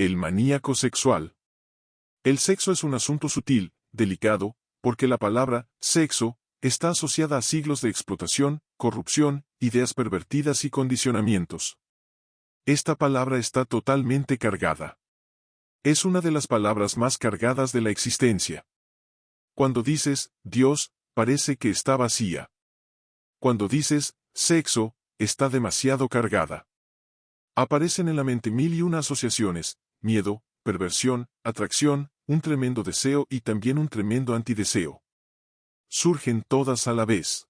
El maníaco sexual. El sexo es un asunto sutil, delicado, porque la palabra sexo está asociada a siglos de explotación, corrupción, ideas pervertidas y condicionamientos. Esta palabra está totalmente cargada. Es una de las palabras más cargadas de la existencia. Cuando dices Dios, parece que está vacía. Cuando dices sexo, está demasiado cargada. Aparecen en la mente mil y una asociaciones: miedo, perversión, atracción, un tremendo deseo y también un tremendo antideseo. Surgen todas a la vez.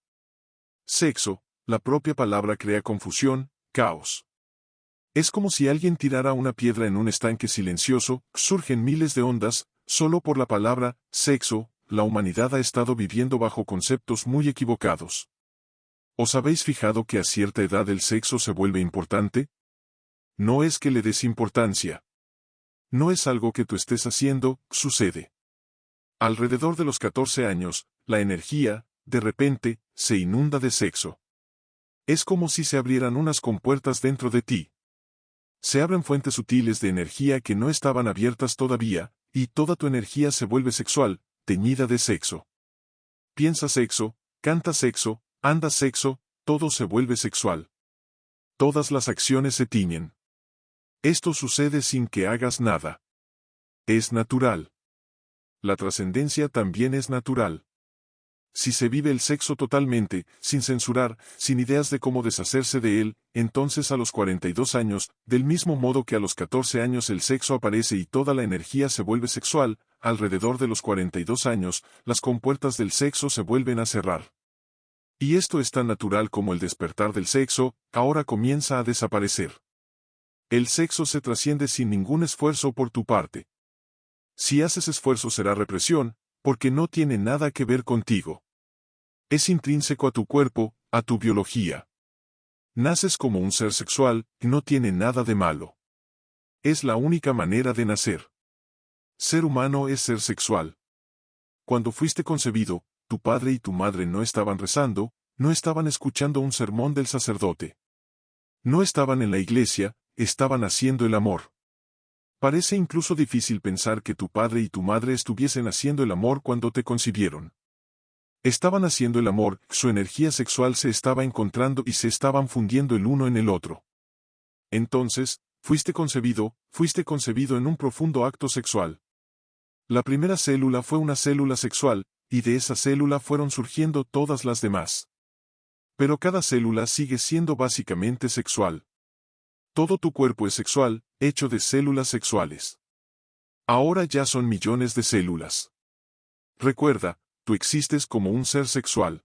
Sexo, la propia palabra crea confusión, caos. Es como si alguien tirara una piedra en un estanque silencioso, surgen miles de ondas, solo por la palabra sexo. La humanidad ha estado viviendo bajo conceptos muy equivocados. ¿Os habéis fijado que a cierta edad el sexo se vuelve importante? No es que le des importancia. No es algo que tú estés haciendo, sucede. Alrededor de los 14 años, la energía, de repente, se inunda de sexo. Es como si se abrieran unas compuertas dentro de ti. Se abren fuentes sutiles de energía que no estaban abiertas todavía, y toda tu energía se vuelve sexual, teñida de sexo. Piensa sexo, canta sexo, anda sexo, todo se vuelve sexual. Todas las acciones se tiñen. Esto sucede sin que hagas nada. Es natural. La trascendencia también es natural. Si se vive el sexo totalmente, sin censurar, sin ideas de cómo deshacerse de él, entonces a los 42 años, del mismo modo que a los 14 años el sexo aparece y toda la energía se vuelve sexual, alrededor de los 42 años, las compuertas del sexo se vuelven a cerrar. Y esto es tan natural como el despertar del sexo, ahora comienza a desaparecer. El sexo se trasciende sin ningún esfuerzo por tu parte. Si haces esfuerzo será represión, porque no tiene nada que ver contigo. Es intrínseco a tu cuerpo, a tu biología. Naces como un ser sexual, y no tiene nada de malo. Es la única manera de nacer. Ser humano es ser sexual. Cuando fuiste concebido, tu padre y tu madre no estaban rezando, no estaban escuchando un sermón del sacerdote. No estaban en la iglesia, estaban haciendo el amor. Parece incluso difícil pensar que tu padre y tu madre estuviesen haciendo el amor cuando te concibieron. Estaban haciendo el amor, su energía sexual se estaba encontrando y se estaban fundiendo el uno en el otro. Entonces, fuiste concebido en un profundo acto sexual. La primera célula fue una célula sexual, y de esa célula fueron surgiendo todas las demás. Pero cada célula sigue siendo básicamente sexual. Todo tu cuerpo es sexual, hecho de células sexuales. Ahora ya son millones de células. Recuerda, tú existes como un ser sexual.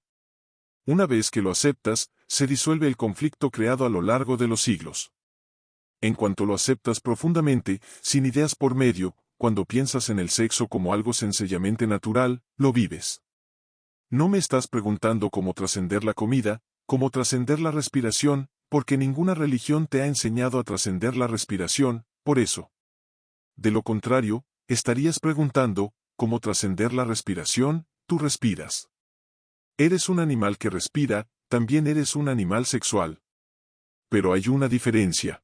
Una vez que lo aceptas, se disuelve el conflicto creado a lo largo de los siglos. En cuanto lo aceptas profundamente, sin ideas por medio, cuando piensas en el sexo como algo sencillamente natural, lo vives. No me estás preguntando cómo trascender la comida, cómo trascender la respiración, porque ninguna religión te ha enseñado a trascender la respiración, por eso. De lo contrario, estarías preguntando, ¿cómo trascender la respiración? Tú respiras. Eres un animal que respira, también eres un animal sexual. Pero hay una diferencia.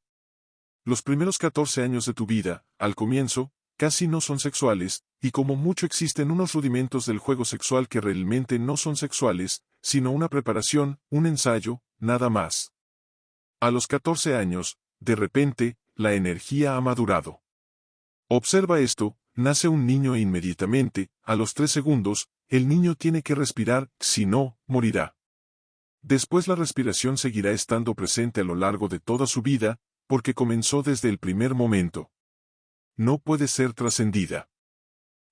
Los primeros 14 años de tu vida, al comienzo, casi no son sexuales, y como mucho existen unos rudimentos del juego sexual que realmente no son sexuales, sino una preparación, un ensayo, nada más. A los 14 años, de repente, la energía ha madurado. Observa esto, nace un niño e inmediatamente, a los 3 segundos, el niño tiene que respirar, si no, morirá. Después la respiración seguirá estando presente a lo largo de toda su vida, porque comenzó desde el primer momento. No puede ser trascendida.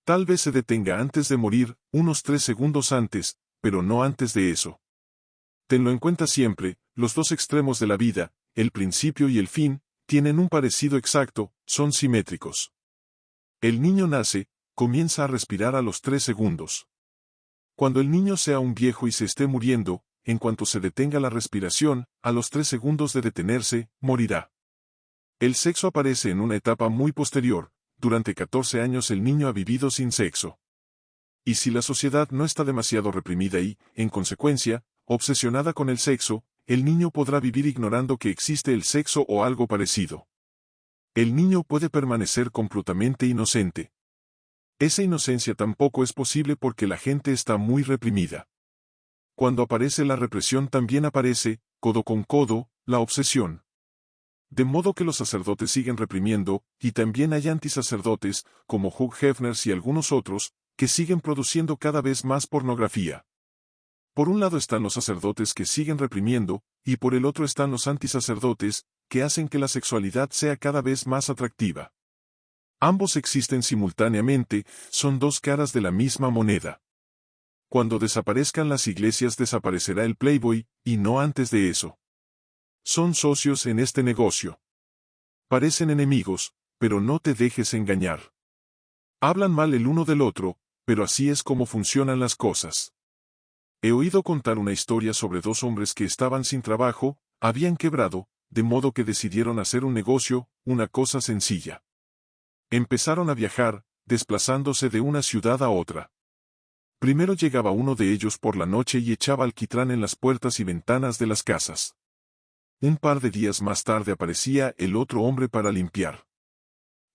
Tal vez se detenga antes de morir, unos 3 segundos antes, pero no antes de eso. Tenlo en cuenta siempre, los dos extremos de la vida, el principio y el fin, tienen un parecido exacto, son simétricos. El niño nace, comienza a respirar a los 3 segundos. Cuando el niño sea un viejo y se esté muriendo, en cuanto se detenga la respiración, a los 3 segundos de detenerse, morirá. El sexo aparece en una etapa muy posterior, durante 14 años el niño ha vivido sin sexo. Y si la sociedad no está demasiado reprimida y, en consecuencia, obsesionada con el sexo, el niño podrá vivir ignorando que existe el sexo o algo parecido. El niño puede permanecer completamente inocente. Esa inocencia tampoco es posible porque la gente está muy reprimida. Cuando aparece la represión también aparece, codo con codo, la obsesión. De modo que los sacerdotes siguen reprimiendo, y también hay antisacerdotes, como Hugh Hefner y algunos otros, que siguen produciendo cada vez más pornografía. Por un lado están los sacerdotes que siguen reprimiendo, y por el otro están los antisacerdotes, que hacen que la sexualidad sea cada vez más atractiva. Ambos existen simultáneamente, son dos caras de la misma moneda. Cuando desaparezcan las iglesias desaparecerá el Playboy, y no antes de eso. Son socios en este negocio. Parecen enemigos, pero no te dejes engañar. Hablan mal el uno del otro, pero así es como funcionan las cosas. He oído contar una historia sobre dos hombres que estaban sin trabajo, habían quebrado, de modo que decidieron hacer un negocio, una cosa sencilla. Empezaron a viajar, desplazándose de una ciudad a otra. Primero llegaba uno de ellos por la noche y echaba alquitrán en las puertas y ventanas de las casas. Un par de días más tarde aparecía el otro hombre para limpiar.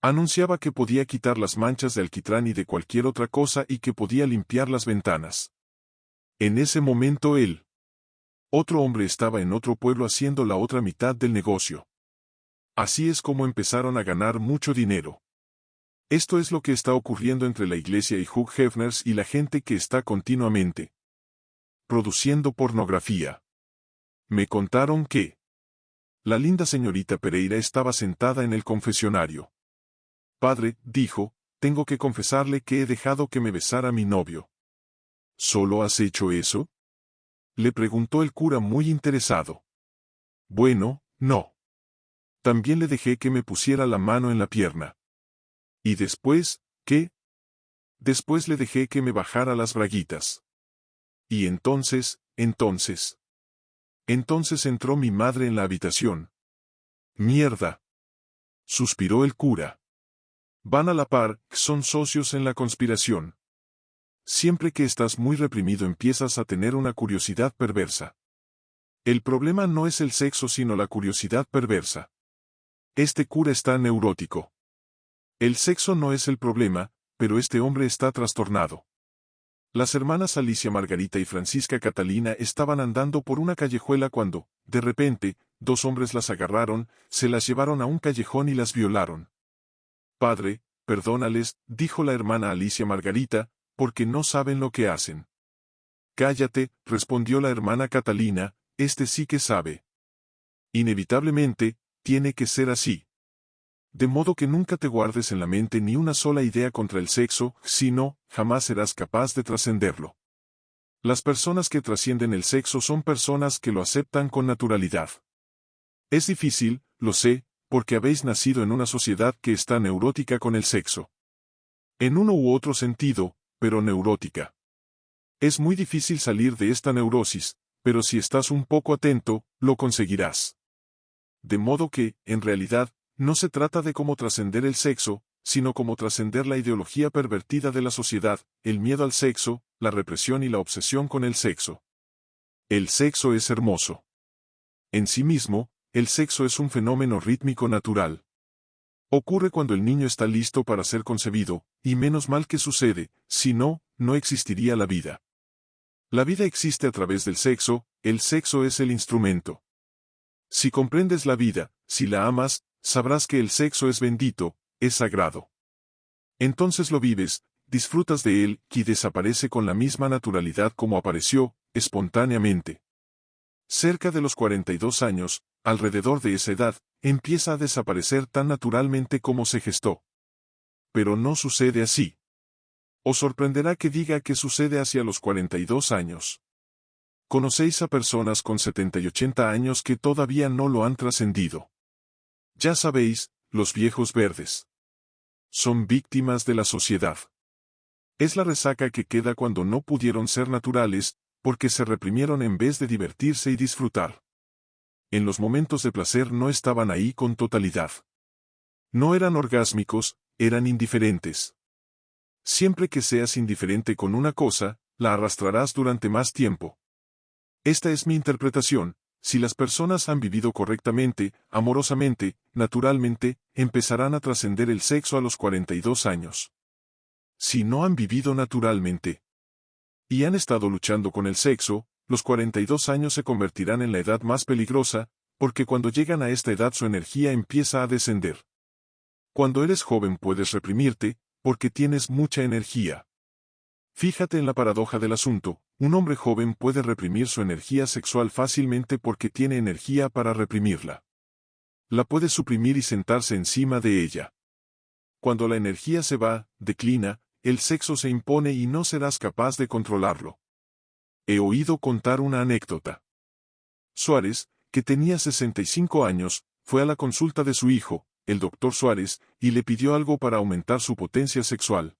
Anunciaba que podía quitar las manchas de alquitrán y de cualquier otra cosa y que podía limpiar las ventanas. En ese momento otro hombre estaba en otro pueblo haciendo la otra mitad del negocio. Así es como empezaron a ganar mucho dinero. Esto es lo que está ocurriendo entre la iglesia y Hugh Hefner y la gente que está continuamente produciendo pornografía. Me contaron que la linda señorita Pereira estaba sentada en el confesionario. Padre, dijo, tengo que confesarle que he dejado que me besara mi novio. ¿Solo has hecho eso? Le preguntó el cura muy interesado. Bueno, no. También le dejé que me pusiera la mano en la pierna. ¿Y después, qué? Después le dejé que me bajara las braguitas. Y entonces entró mi madre en la habitación. Mierda. Suspiró el cura. Van a la par, son socios en la conspiración. Siempre que estás muy reprimido empiezas a tener una curiosidad perversa. El problema no es el sexo sino la curiosidad perversa. Este cura está neurótico. El sexo no es el problema, pero este hombre está trastornado. Las hermanas Alicia Margarita y Francisca Catalina estaban andando por una callejuela cuando, de repente, dos hombres las agarraron, se las llevaron a un callejón y las violaron. Padre, perdónales, dijo la hermana Alicia Margarita, porque no saben lo que hacen. Cállate, respondió la hermana Catalina, este sí que sabe. Inevitablemente, tiene que ser así. De modo que nunca te guardes en la mente ni una sola idea contra el sexo, si no, jamás serás capaz de trascenderlo. Las personas que trascienden el sexo son personas que lo aceptan con naturalidad. Es difícil, lo sé, porque habéis nacido en una sociedad que está neurótica con el sexo. En uno u otro sentido, pero neurótica. Es muy difícil salir de esta neurosis, pero si estás un poco atento, lo conseguirás. De modo que, en realidad, no se trata de cómo trascender el sexo, sino cómo trascender la ideología pervertida de la sociedad, el miedo al sexo, la represión y la obsesión con el sexo. El sexo es hermoso. En sí mismo, el sexo es un fenómeno rítmico natural. Ocurre cuando el niño está listo para ser concebido, y menos mal que sucede, si no, no existiría la vida. La vida existe a través del sexo, el sexo es el instrumento. Si comprendes la vida, si la amas, sabrás que el sexo es bendito, es sagrado. Entonces lo vives, disfrutas de él, y desaparece con la misma naturalidad como apareció, espontáneamente. Cerca de los 42 años, alrededor de esa edad, empieza a desaparecer tan naturalmente como se gestó. Pero no sucede así. Os sorprenderá que diga que sucede hacia los 42 años. Conocéis a personas con 70 y 80 años que todavía no lo han trascendido. Ya sabéis, los viejos verdes. Son víctimas de la sociedad. Es la resaca que queda cuando no pudieron ser naturales, porque se reprimieron en vez de divertirse y disfrutar. En los momentos de placer no estaban ahí con totalidad. No eran orgásmicos, eran indiferentes. Siempre que seas indiferente con una cosa, la arrastrarás durante más tiempo. Esta es mi interpretación, Si las personas han vivido correctamente, amorosamente, naturalmente, empezarán a trascender el sexo a los 42 años. Si no han vivido naturalmente y han estado luchando con el sexo, los 42 años se convertirán en la edad más peligrosa, porque cuando llegan a esta edad su energía empieza a descender. Cuando eres joven puedes reprimirte, porque tienes mucha energía. Fíjate en la paradoja del asunto, un hombre joven puede reprimir su energía sexual fácilmente porque tiene energía para reprimirla. La puede suprimir y sentarse encima de ella. Cuando la energía se va, declina, el sexo se impone y no serás capaz de controlarlo. He oído contar una anécdota. Suárez, que tenía 65 años, fue a la consulta de su hijo, el doctor Suárez, y le pidió algo para aumentar su potencia sexual.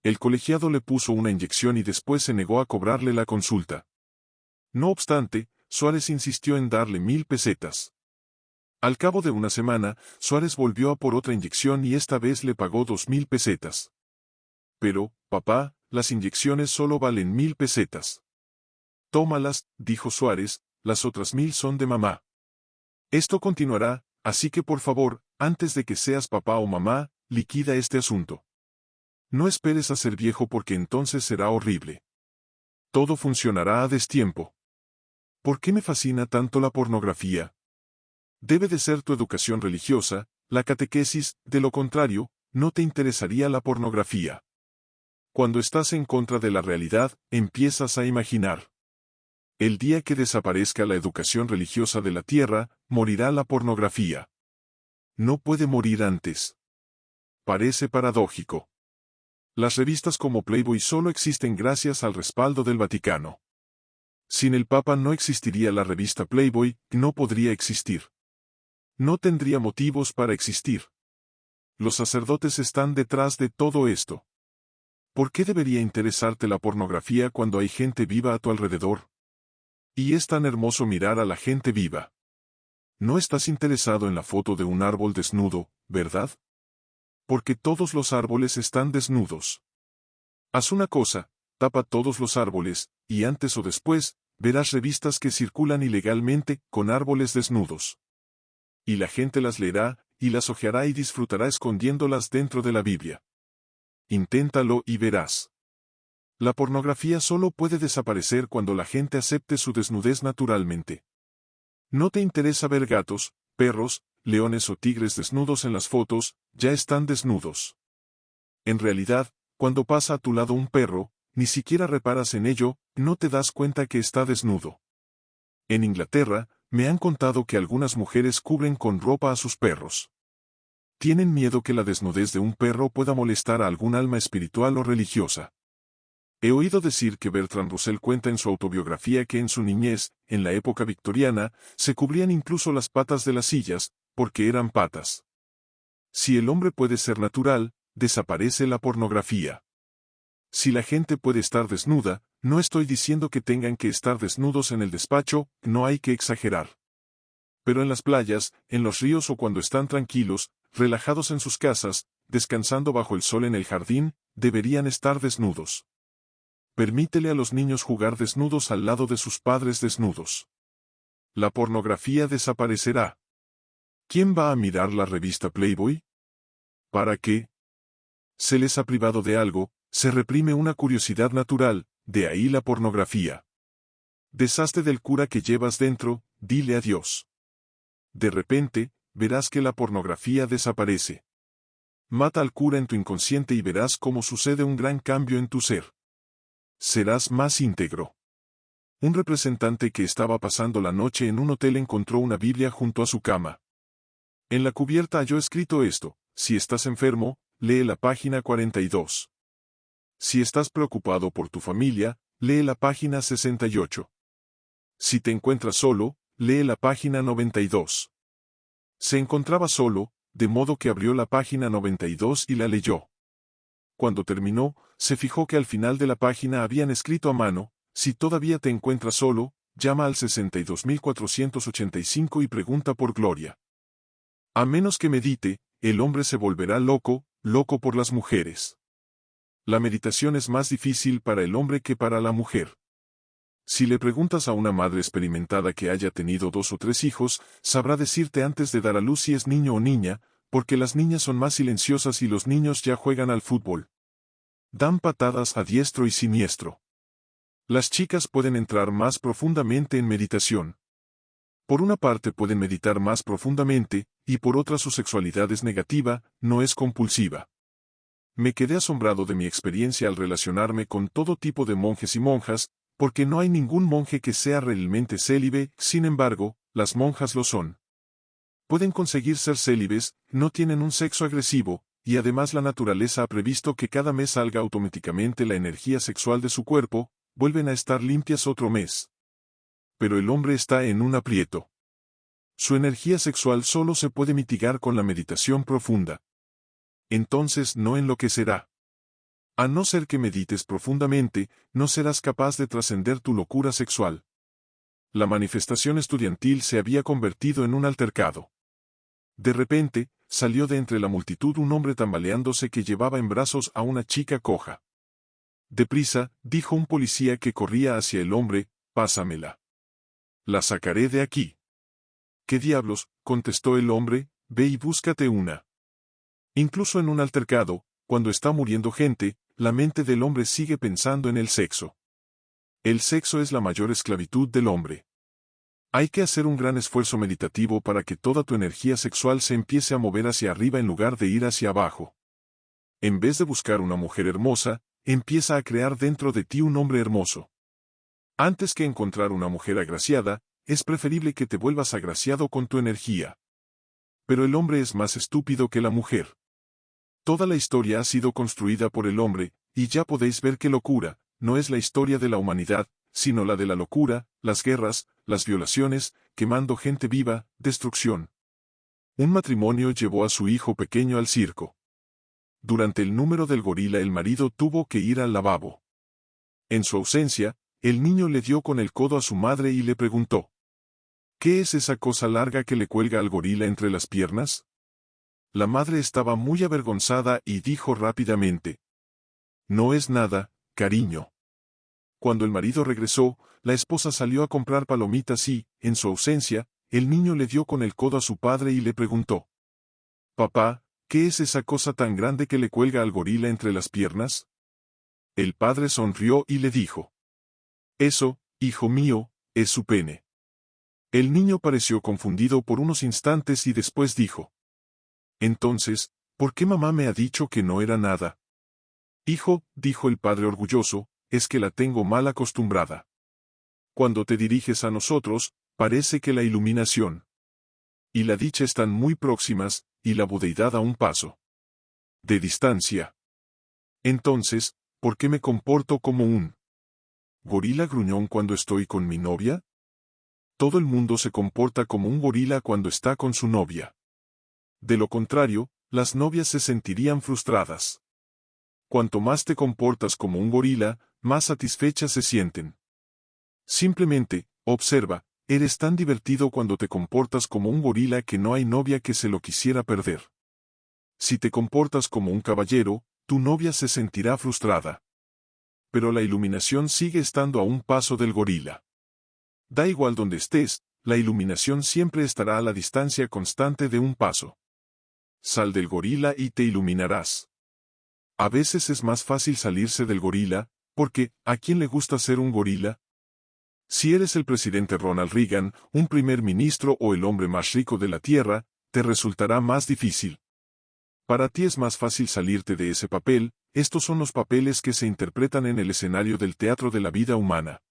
El colegiado le puso una inyección y después se negó a cobrarle la consulta. No obstante, Suárez insistió en darle 1000 pesetas. Al cabo de una semana, Suárez volvió a por otra inyección y esta vez le pagó 2000 pesetas. Pero, papá, las inyecciones solo valen 1000 pesetas. Tómalas, dijo Suárez, las otras 1000 son de mamá. Esto continuará, así que por favor, antes de que seas papá o mamá, liquida este asunto. No esperes a ser viejo porque entonces será horrible. Todo funcionará a destiempo. ¿Por qué me fascina tanto la pornografía? Debe de ser tu educación religiosa, la catequesis, de lo contrario, no te interesaría la pornografía. Cuando estás en contra de la realidad, empiezas a imaginar. El día que desaparezca la educación religiosa de la tierra, morirá la pornografía. No puede morir antes. Parece paradójico. Las revistas como Playboy solo existen gracias al respaldo del Vaticano. Sin el Papa no existiría la revista Playboy, no podría existir. No tendría motivos para existir. Los sacerdotes están detrás de todo esto. ¿Por qué debería interesarte la pornografía cuando hay gente viva a tu alrededor? Y es tan hermoso mirar a la gente viva. No estás interesado en la foto de un árbol desnudo, ¿verdad? Porque todos los árboles están desnudos. Haz una cosa, tapa todos los árboles, y antes o después, verás revistas que circulan ilegalmente, con árboles desnudos. Y la gente las leerá, y las hojeará y disfrutará escondiéndolas dentro de la Biblia. Inténtalo y verás. La pornografía solo puede desaparecer cuando la gente acepte su desnudez naturalmente. No te interesa ver gatos, perros, leones o tigres desnudos en las fotos, ya están desnudos. En realidad, cuando pasa a tu lado un perro, ni siquiera reparas en ello, no te das cuenta que está desnudo. En Inglaterra, me han contado que algunas mujeres cubren con ropa a sus perros. Tienen miedo que la desnudez de un perro pueda molestar a algún alma espiritual o religiosa. He oído decir que Bertrand Russell cuenta en su autobiografía que en su niñez, en la época victoriana, se cubrían incluso las patas de las sillas, porque eran patas. Si el hombre puede ser natural, desaparece la pornografía. Si la gente puede estar desnuda, no estoy diciendo que tengan que estar desnudos en el despacho, no hay que exagerar. Pero en las playas, en los ríos o cuando están tranquilos, relajados en sus casas, descansando bajo el sol en el jardín, deberían estar desnudos. Permítele a los niños jugar desnudos al lado de sus padres desnudos. La pornografía desaparecerá. ¿Quién va a mirar la revista Playboy? ¿Para qué? Se les ha privado de algo, se reprime una curiosidad natural, de ahí la pornografía. Deshazte del cura que llevas dentro, dile adiós. De repente, verás que la pornografía desaparece. Mata al cura en tu inconsciente y verás cómo sucede un gran cambio en tu ser. Serás más íntegro. Un representante que estaba pasando la noche en un hotel encontró una Biblia junto a su cama. En la cubierta halló escrito esto: si estás enfermo, lee la página 42. Si estás preocupado por tu familia, lee la página 68. Si te encuentras solo, lee la página 92. Se encontraba solo, de modo que abrió la página 92 y la leyó. Cuando terminó, se fijó que al final de la página habían escrito a mano: si todavía te encuentras solo, llama al 62.485 y pregunta por Gloria. A menos que medite, el hombre se volverá loco, loco por las mujeres. La meditación es más difícil para el hombre que para la mujer. Si le preguntas a una madre experimentada que haya tenido 2 o 3 hijos, sabrá decirte antes de dar a luz si es niño o niña, porque las niñas son más silenciosas y los niños ya juegan al fútbol. Dan patadas a diestro y siniestro. Las chicas pueden entrar más profundamente en meditación. Por una parte pueden meditar más profundamente, y por otra su sexualidad es negativa, no es compulsiva. Me quedé asombrado de mi experiencia al relacionarme con todo tipo de monjes y monjas, porque no hay ningún monje que sea realmente célibe, sin embargo, las monjas lo son. Pueden conseguir ser célibes, no tienen un sexo agresivo, y además la naturaleza ha previsto que cada mes salga automáticamente la energía sexual de su cuerpo, vuelven a estar limpias otro mes. Pero el hombre está en un aprieto. Su energía sexual solo se puede mitigar con la meditación profunda. Entonces no enloquecerá. A no ser que medites profundamente, no serás capaz de trascender tu locura sexual. La manifestación estudiantil se había convertido en un altercado. De repente, salió de entre la multitud un hombre tambaleándose que llevaba en brazos a una chica coja. Deprisa, dijo un policía que corría hacia el hombre, pásamela. La sacaré de aquí. ¿Qué diablos?, contestó el hombre, ve y búscate una. Incluso en un altercado, cuando está muriendo gente, la mente del hombre sigue pensando en el sexo. El sexo es la mayor esclavitud del hombre. Hay que hacer un gran esfuerzo meditativo para que toda tu energía sexual se empiece a mover hacia arriba en lugar de ir hacia abajo. En vez de buscar una mujer hermosa, empieza a crear dentro de ti un hombre hermoso. Antes que encontrar una mujer agraciada, es preferible que te vuelvas agraciado con tu energía. Pero el hombre es más estúpido que la mujer. Toda la historia ha sido construida por el hombre, y ya podéis ver qué locura, no es la historia de la humanidad, sino la de la locura, las guerras, las violaciones, quemando gente viva, destrucción. Un matrimonio llevó a su hijo pequeño al circo. Durante el número del gorila el marido tuvo que ir al lavabo. En su ausencia, el niño le dio con el codo a su madre y le preguntó: ¿qué es esa cosa larga que le cuelga al gorila entre las piernas? La madre estaba muy avergonzada y dijo rápidamente: no es nada, cariño. Cuando el marido regresó, la esposa salió a comprar palomitas y, en su ausencia, el niño le dio con el codo a su padre y le preguntó: papá, ¿qué es esa cosa tan grande que le cuelga al gorila entre las piernas? El padre sonrió y le dijo: eso, hijo mío, es su pene. El niño pareció confundido por unos instantes y después dijo: entonces, ¿por qué mamá me ha dicho que no era nada? Hijo, dijo el padre orgulloso, es que la tengo mal acostumbrada. Cuando te diriges a nosotros, parece que la iluminación y la dicha están muy próximas, y la budeidad a un paso de distancia. Entonces, ¿por qué me comporto como un gorila gruñón cuando estoy con mi novia? Todo el mundo se comporta como un gorila cuando está con su novia. De lo contrario, las novias se sentirían frustradas. Cuanto más te comportas como un gorila, más satisfechas se sienten. Simplemente, observa, eres tan divertido cuando te comportas como un gorila que no hay novia que se lo quisiera perder. Si te comportas como un caballero, tu novia se sentirá frustrada. Pero la iluminación sigue estando a un paso del gorila. Da igual donde estés, la iluminación siempre estará a la distancia constante de un paso. Sal del gorila y te iluminarás. A veces es más fácil salirse del gorila, porque, ¿a quién le gusta ser un gorila? Si eres el presidente Ronald Reagan, un primer ministro o el hombre más rico de la Tierra, te resultará más difícil. Para ti es más fácil salirte de ese papel, estos son los papeles que se interpretan en el escenario del teatro de la vida humana.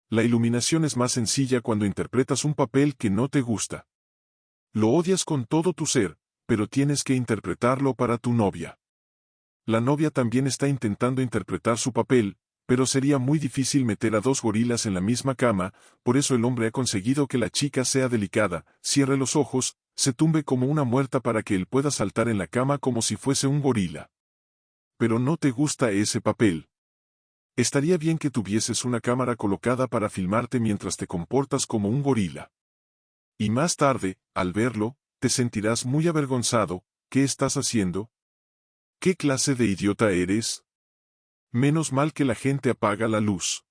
La iluminación es más sencilla cuando interpretas un papel que no te gusta. Lo odias con todo tu ser, pero tienes que interpretarlo para tu novia. La novia también está intentando interpretar su papel, pero sería muy difícil meter a 2 gorilas en la misma cama, por eso el hombre ha conseguido que la chica sea delicada, cierre los ojos, se tumbe como una muerta para que él pueda saltar en la cama como si fuese un gorila. Pero no te gusta ese papel. Estaría bien que tuvieses una cámara colocada para filmarte mientras te comportas como un gorila. Y más tarde, al verlo, te sentirás muy avergonzado. ¿Qué estás haciendo? ¿Qué clase de idiota eres? Menos mal que la gente apaga la luz.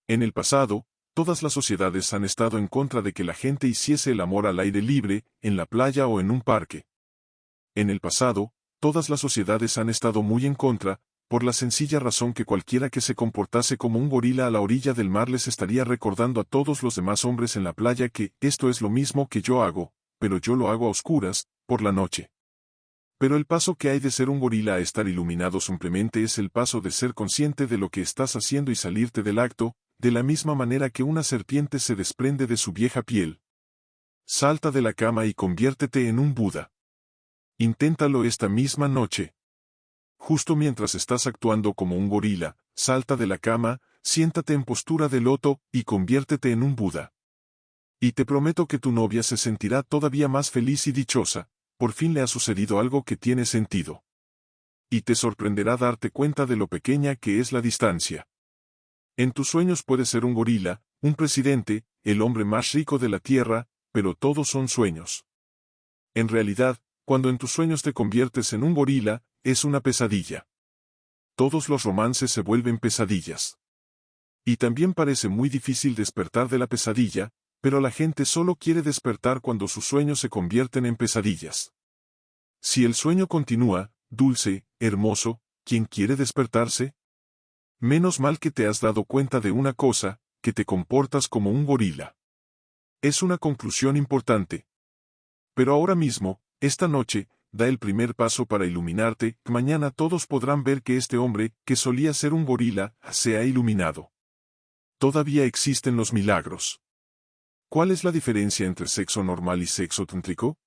En el pasado, todas las sociedades han estado en contra de que la gente hiciese el amor al aire libre, en la playa o en un parque. En el pasado, todas las sociedades han estado muy en contra, por la sencilla razón que cualquiera que se comportase como un gorila a la orilla del mar les estaría recordando a todos los demás hombres en la playa que esto es lo mismo que yo hago, pero yo lo hago a oscuras, por la noche. Pero el paso que hay de ser un gorila a estar iluminado simplemente es el paso de ser consciente de lo que estás haciendo y salirte del acto, de la misma manera que una serpiente se desprende de su vieja piel. Salta de la cama y conviértete en un Buda. Inténtalo esta misma noche. Justo mientras estás actuando como un gorila, salta de la cama, siéntate en postura de loto y conviértete en un Buda. Y te prometo que tu novia se sentirá todavía más feliz y dichosa. Por fin le ha sucedido algo que tiene sentido. Y te sorprenderá darte cuenta de lo pequeña que es la distancia. En tus sueños puedes ser un gorila, un presidente, el hombre más rico de la tierra, pero todos son sueños. En realidad, cuando en tus sueños te conviertes en un gorila, es una pesadilla. Todos los romances se vuelven pesadillas. Y también parece muy difícil despertar de la pesadilla, pero la gente solo quiere despertar cuando sus sueños se convierten en pesadillas. Si el sueño continúa, dulce, hermoso, ¿quién quiere despertarse? Menos mal que te has dado cuenta de una cosa, que te comportas como un gorila. Es una conclusión importante. Pero ahora mismo, esta noche, da el primer paso para iluminarte, mañana todos podrán ver que este hombre, que solía ser un gorila, se ha iluminado. Todavía existen los milagros. ¿Cuál es la diferencia entre sexo normal y sexo tántrico?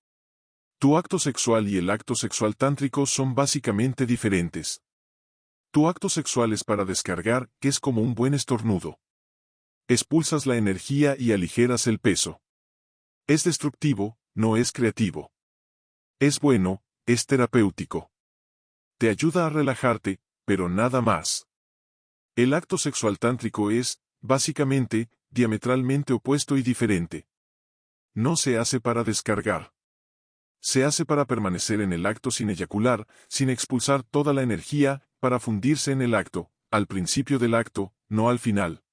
Tu acto sexual y el acto sexual tántrico son básicamente diferentes. Tu acto sexual es para descargar, que es como un buen estornudo. Expulsas la energía y aligeras el peso. Es destructivo, no es creativo. Es bueno, es terapéutico. Te ayuda a relajarte, pero nada más. El acto sexual tántrico es, básicamente, diametralmente opuesto y diferente. No se hace para descargar. Se hace para permanecer en el acto sin eyacular, sin expulsar toda la energía, para fundirse en el acto, al principio del acto, no al final.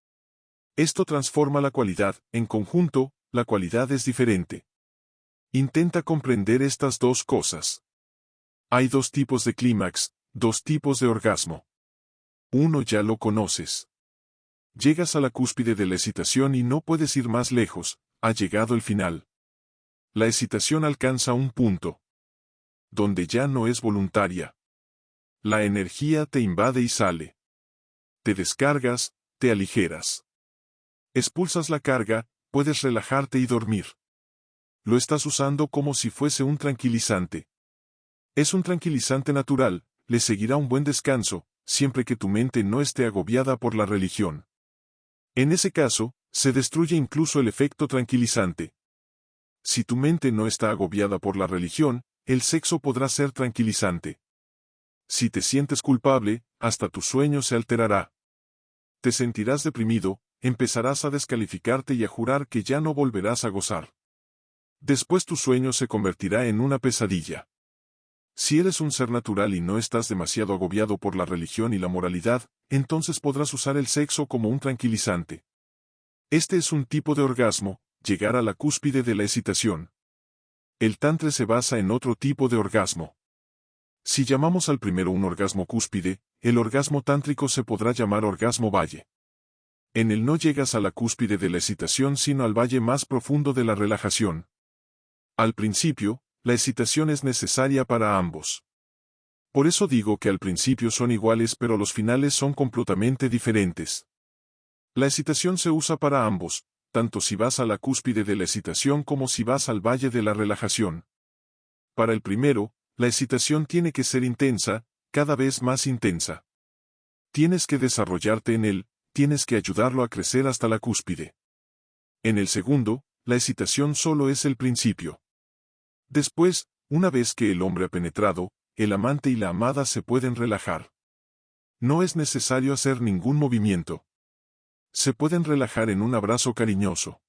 Esto transforma la cualidad, en conjunto, la cualidad es diferente. Intenta comprender estas dos cosas. Hay dos tipos de clímax, dos tipos de orgasmo. Uno ya lo conoces. Llegas a la cúspide de la excitación y no puedes ir más lejos, ha llegado el final. La excitación alcanza un punto donde ya no es voluntaria. La energía te invade y sale. Te descargas, te aligeras. Expulsas la carga, puedes relajarte y dormir. Lo estás usando como si fuese un tranquilizante. Es un tranquilizante natural, le seguirá un buen descanso, siempre que tu mente no esté agobiada por la religión. En ese caso, se destruye incluso el efecto tranquilizante. Si tu mente no está agobiada por la religión, el sexo podrá ser tranquilizante. Si te sientes culpable, hasta tu sueño se alterará. Te sentirás deprimido, empezarás a descalificarte y a jurar que ya no volverás a gozar. Después tu sueño se convertirá en una pesadilla. Si eres un ser natural y no estás demasiado agobiado por la religión y la moralidad, entonces podrás usar el sexo como un tranquilizante. Este es un tipo de orgasmo, llegar a la cúspide de la excitación. El tantra se basa en otro tipo de orgasmo. Si llamamos al primero un orgasmo cúspide, el orgasmo tántrico se podrá llamar orgasmo valle. En él no llegas a la cúspide de la excitación sino al valle más profundo de la relajación. Al principio, la excitación es necesaria para ambos. Por eso digo que al principio son iguales pero los finales son completamente diferentes. La excitación se usa para ambos, tanto si vas a la cúspide de la excitación como si vas al valle de la relajación. Para el primero, la excitación tiene que ser intensa, cada vez más intensa. Tienes que desarrollarte en él, tienes que ayudarlo a crecer hasta la cúspide. En el segundo, la excitación solo es el principio. Después, una vez que el hombre ha penetrado, el amante y la amada se pueden relajar. No es necesario hacer ningún movimiento. Se pueden relajar en un abrazo cariñoso.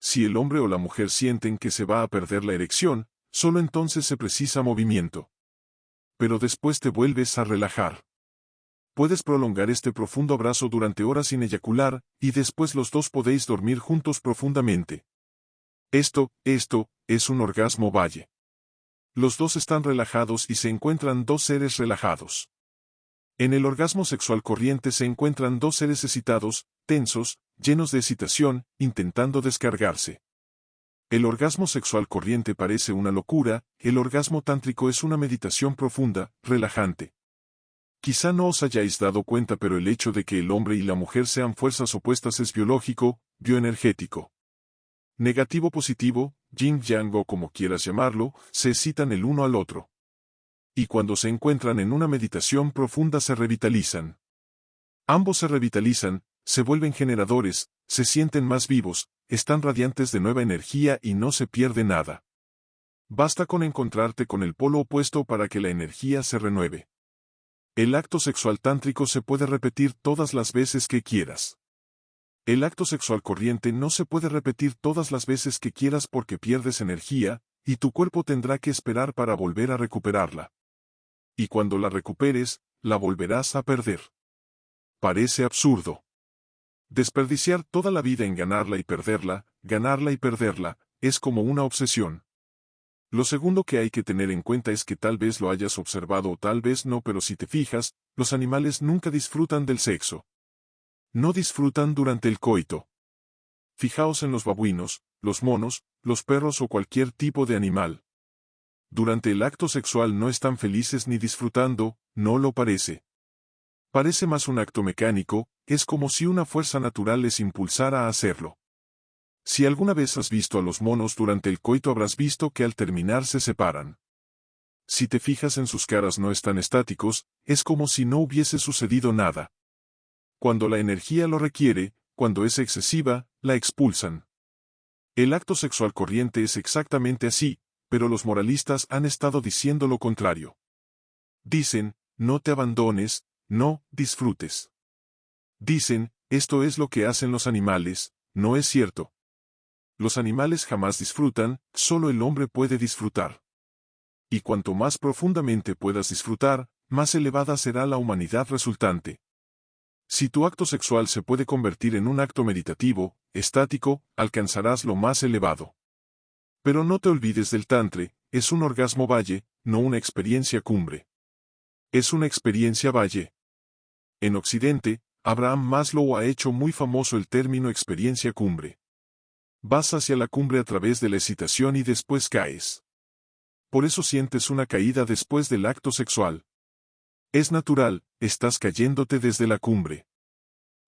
Si el hombre o la mujer sienten que se va a perder la erección, solo entonces se precisa movimiento. Pero después te vuelves a relajar. Puedes prolongar este profundo abrazo durante horas sin eyacular, y después los dos podéis dormir juntos profundamente. Esto es un orgasmo valle. Los dos están relajados y se encuentran dos seres relajados. En el orgasmo sexual corriente se encuentran dos seres excitados, tensos, llenos de excitación, intentando descargarse. El orgasmo sexual corriente parece una locura, el orgasmo tántrico es una meditación profunda, relajante. Quizá no os hayáis dado cuenta, pero el hecho de que el hombre y la mujer sean fuerzas opuestas es biológico, bioenergético. Negativo-positivo, yin-yang o como quieras llamarlo, se excitan el uno al otro. Y cuando se encuentran en una meditación profunda se revitalizan. Ambos se revitalizan, se vuelven generadores, se sienten más vivos, están radiantes de nueva energía y no se pierde nada. Basta con encontrarte con el polo opuesto para que la energía se renueve. El acto sexual tántrico se puede repetir todas las veces que quieras. El acto sexual corriente no se puede repetir todas las veces que quieras porque pierdes energía, y tu cuerpo tendrá que esperar para volver a recuperarla. Y cuando la recuperes, la volverás a perder. Parece absurdo. Desperdiciar toda la vida en ganarla y perderla, es como una obsesión. Lo segundo que hay que tener en cuenta es que tal vez lo hayas observado o tal vez no, pero si te fijas, los animales nunca disfrutan del sexo. No disfrutan durante el coito. Fijaos en los babuinos, los monos, los perros o cualquier tipo de animal. Durante el acto sexual no están felices ni disfrutando, no lo parece. Parece más un acto mecánico, es como si una fuerza natural les impulsara a hacerlo. Si alguna vez has visto a los monos durante el coito habrás visto que al terminar se separan. Si te fijas en sus caras no están estáticos, es como si no hubiese sucedido nada. Cuando la energía lo requiere, cuando es excesiva, la expulsan. El acto sexual corriente es exactamente así, pero los moralistas han estado diciendo lo contrario. Dicen, no te abandones, no disfrutes. Dicen, esto es lo que hacen los animales, no es cierto. Los animales jamás disfrutan, solo el hombre puede disfrutar. Y cuanto más profundamente puedas disfrutar, más elevada será la humanidad resultante. Si tu acto sexual se puede convertir en un acto meditativo, estático, alcanzarás lo más elevado. Pero no te olvides del tantre, es un orgasmo valle, no una experiencia cumbre. Es una experiencia valle. En Occidente, Abraham Maslow ha hecho muy famoso el término experiencia cumbre. Vas hacia la cumbre a través de la excitación y después caes. Por eso sientes una caída después del acto sexual. Es natural, estás cayéndote desde la cumbre.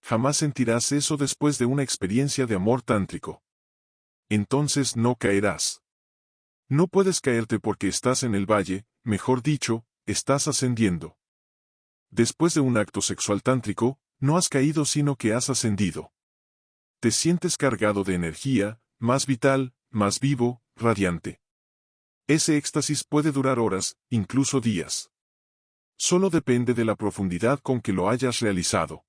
Jamás sentirás eso después de una experiencia de amor tántrico. Entonces no caerás. No puedes caerte porque estás en el valle, mejor dicho, estás ascendiendo. Después de un acto sexual tántrico, no has caído sino que has ascendido. Te sientes cargado de energía, más vital, más vivo, radiante. Ese éxtasis puede durar horas, incluso días. Solo depende de la profundidad con que lo hayas realizado.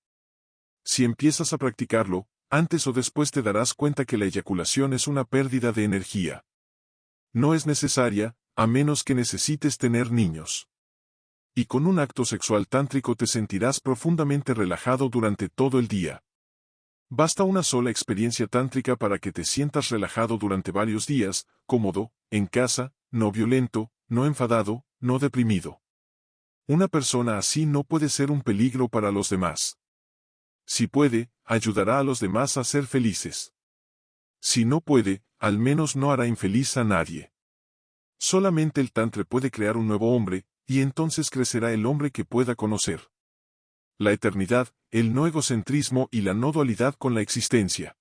Si empiezas a practicarlo, antes o después te darás cuenta que la eyaculación es una pérdida de energía. No es necesaria, a menos que necesites tener niños. Y con un acto sexual tántrico te sentirás profundamente relajado durante todo el día. Basta una sola experiencia tántrica para que te sientas relajado durante varios días, cómodo, en casa, no violento, no enfadado, no deprimido. Una persona así no puede ser un peligro para los demás. Si puede, ayudará a los demás a ser felices. Si no puede, al menos no hará infeliz a nadie. Solamente el tantra puede crear un nuevo hombre, y entonces crecerá el hombre que pueda conocer la eternidad, el no egocentrismo y la no dualidad con la existencia.